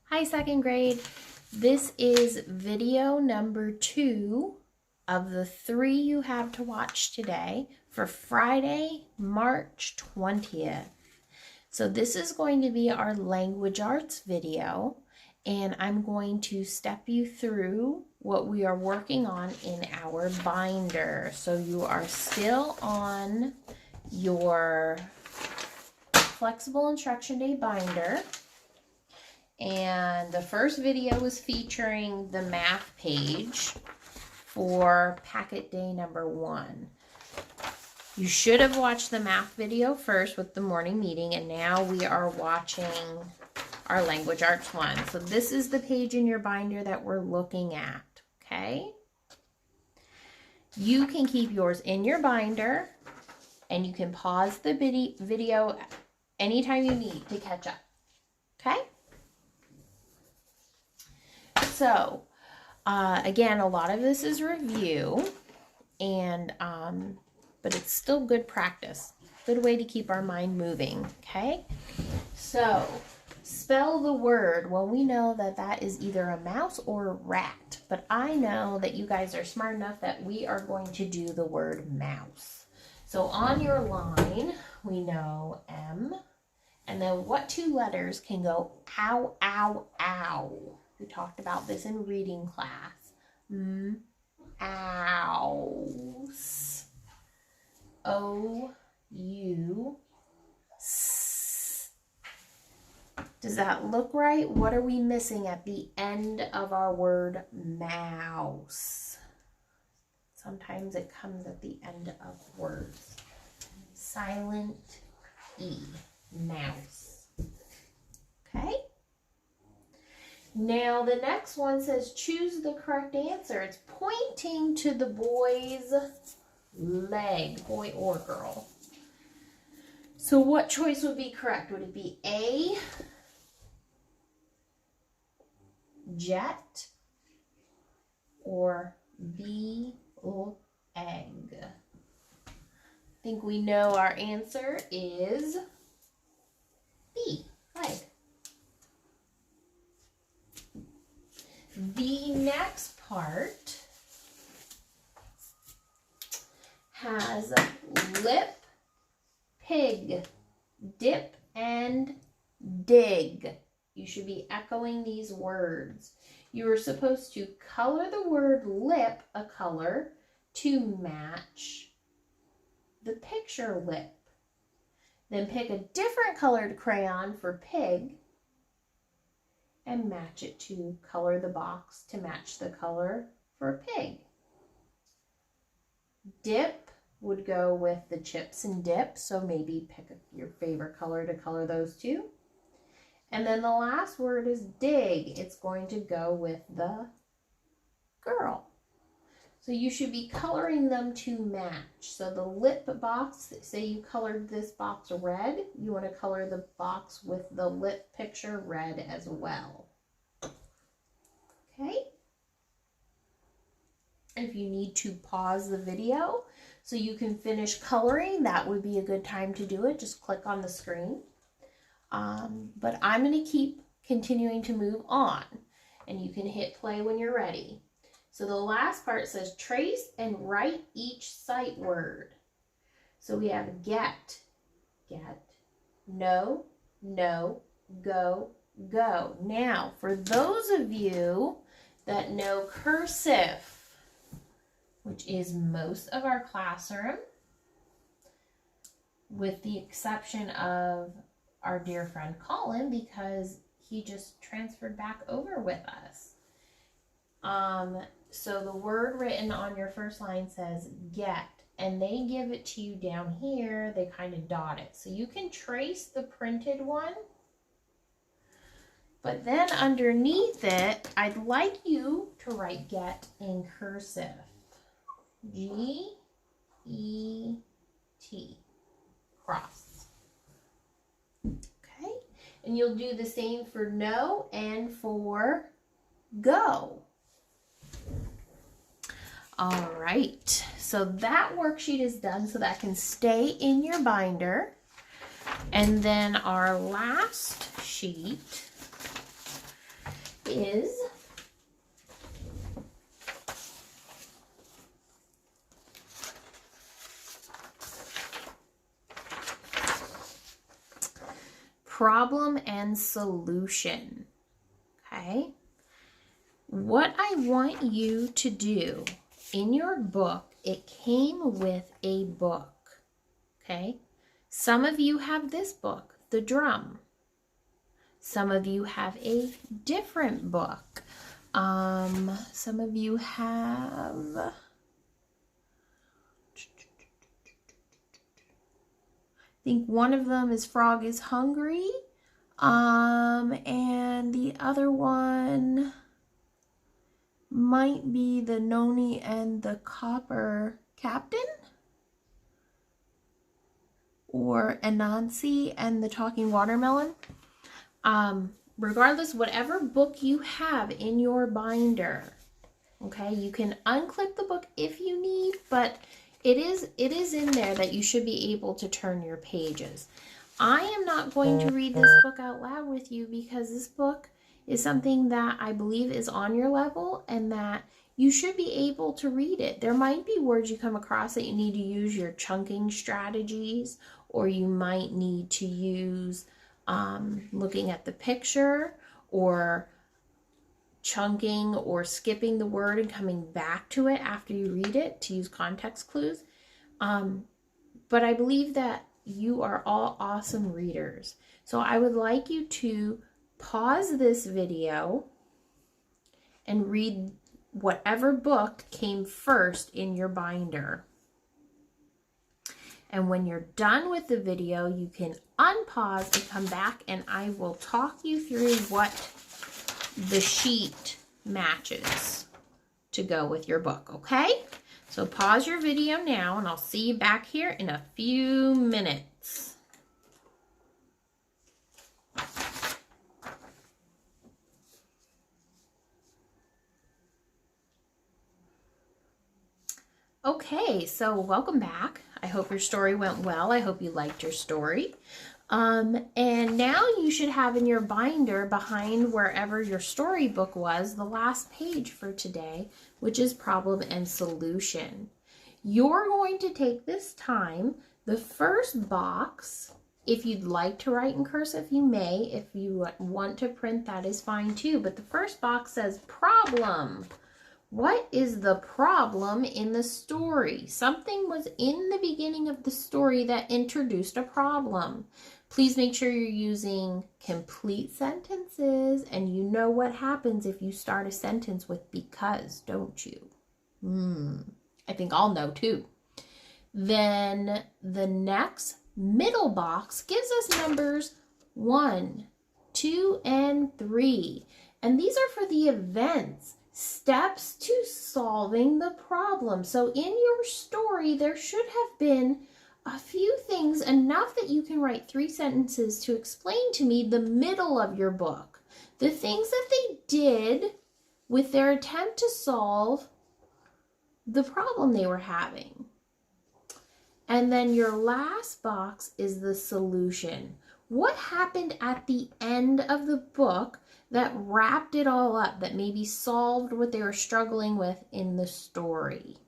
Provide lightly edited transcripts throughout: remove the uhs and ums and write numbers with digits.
Hi, second grade. This is video number 2 of the 3 you have to watch today for Friday, March 20th. So this is going to be our language arts video, and I'm going to step you through what we are working on in our binder. So you are still on your Flexible Instruction Day binder. And the first video was featuring the math page for packet day number 1. You should have watched the math video first with the morning meeting, and now we are watching our language arts one. So this is the page in your binder that we're looking at, okay? You can keep yours in your binder, and you can pause the video anytime you need to catch up, okay? So, again, a lot of this is review, and but it's still good practice. Good way to keep our mind moving, okay? So, spell the word. Well, we know that that is either a mouse or a rat, but I know that you guys are smart enough that we are going to do the word mouse. So, on your line, we know M, and then what 2 letters can go ow, ow, ow? We talked about this in reading class. Ows. O-U-S. Does that look right? What are we missing at the end of our word mouse? Sometimes it comes at the end of words. Silent E. Mouse. Okay? Now, the next one says choose the correct answer. It's pointing to the boy's leg, boy or girl. So what choice would be correct? Would it be A, jet, or B, egg? I think we know our answer is B, leg. The next part has lip, pig, dip, and dig. You should be echoing these words. You are supposed to color the word lip a color to match the picture lip. Then pick a different colored crayon for pig and match it to color the box to match the color for a pig. Dip would go with the chips and dip, so maybe pick your favorite color to color those 2. And then the last word is dig. It's going to go with the girl. So you should be coloring them to match. So the lip box, say you colored this box red, you want to color the box with the lip picture red as well. Okay? If you need to pause the video so you can finish coloring, that would be a good time to do it. Just click on the screen. But I'm going to keep continuing to move on, and you can hit play when you're ready. So the last part says trace and write each sight word. So we have get, no, go, go. Now, for those of you that know cursive, which is most of our classroom, with the exception of our dear friend Colin, because he just transferred back over with us. So the word written on your first line says get, and they give it to you down here. They kind of dot it. So you can trace the printed one, but then underneath it, I'd like you to write get in cursive. G-E-T, cross. Okay, and you'll do the same for no and for go. All right, so that worksheet is done, so that can stay in your binder. And then our last sheet is problem and solution. Okay? What I want you to do in your book, it came with a book. Okay? Some of you have this book, The Drum. Some of you have a different book. Some of you have, I think one of them is Frog is Hungry. And the other one might be the Noni and the Copper Captain, or Anansi and the Talking Watermelon. Regardless, whatever book you have in your binder, okay, you can unclip the book if you need, but it is in there that you should be able to turn your pages. I am not going to read this book out loud with you because this book is something that I believe is on your level and that you should be able to read it. There might be words you come across that you need to use your chunking strategies, or you might need to use looking at the picture, or chunking or skipping the word and coming back to it after you read it to use context clues. But I believe that you are all awesome readers. So I would like you to pause this video and read whatever book came first in your binder. And when you're done with the video, you can unpause and come back and I will talk you through what the sheet matches to go with your book, okay? So pause your video now and I'll see you back here in a few minutes. Okay, so welcome back. I hope your story went well. I hope you liked your story. And now you should have in your binder behind wherever your storybook was the last page for today, which is problem and solution. You're going to take this time, the first box, if you'd like to write in cursive, you may. If you want to print, that is fine too. But the first box says problem. What is the problem in the story? Something was in the beginning of the story that introduced a problem. Please make sure you're using complete sentences, and you know what happens if you start a sentence with because, don't you? I think I'll know too. Then the next middle box gives us numbers 1, 2, and 3. And these are for the events. Steps to solving the problem. So in your story, there should have been a few things, enough that you can write 3 sentences to explain to me the middle of your book. The things that they did with their attempt to solve the problem they were having. And then your last box is the solution. What happened at the end of the book that wrapped it all up, that maybe solved what they were struggling with in the story?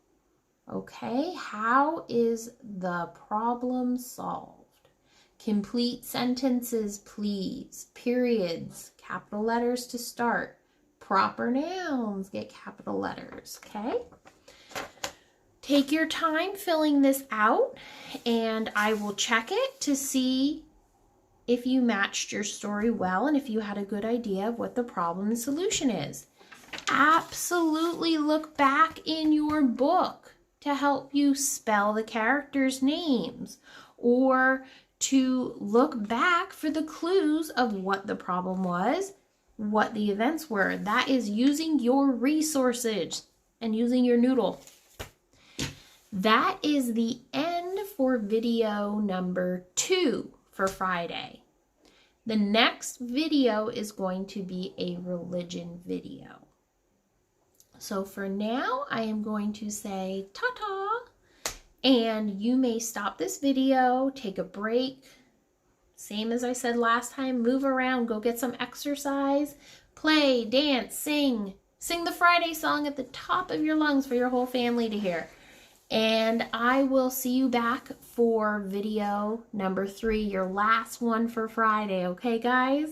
Okay, how is the problem solved? Complete sentences, please. Periods, capital letters to start. Proper nouns get capital letters, okay? Take your time filling this out, and I will check it to see if you matched your story well and if you had a good idea of what the problem and solution is. Absolutely look back in your book to help you spell the characters' names, or to look back for the clues of what the problem was, what the events were. That is using your resources and using your noodle. That is the end for video number 2 for Friday. The next video is going to be a religion video. So for now, I am going to say ta-ta, and you may stop this video, take a break. Same as I said last time, move around, go get some exercise, play, dance, sing. Sing the Friday song at the top of your lungs for your whole family to hear. And I will see you back for video number 3, your last one for Friday. Okay, guys?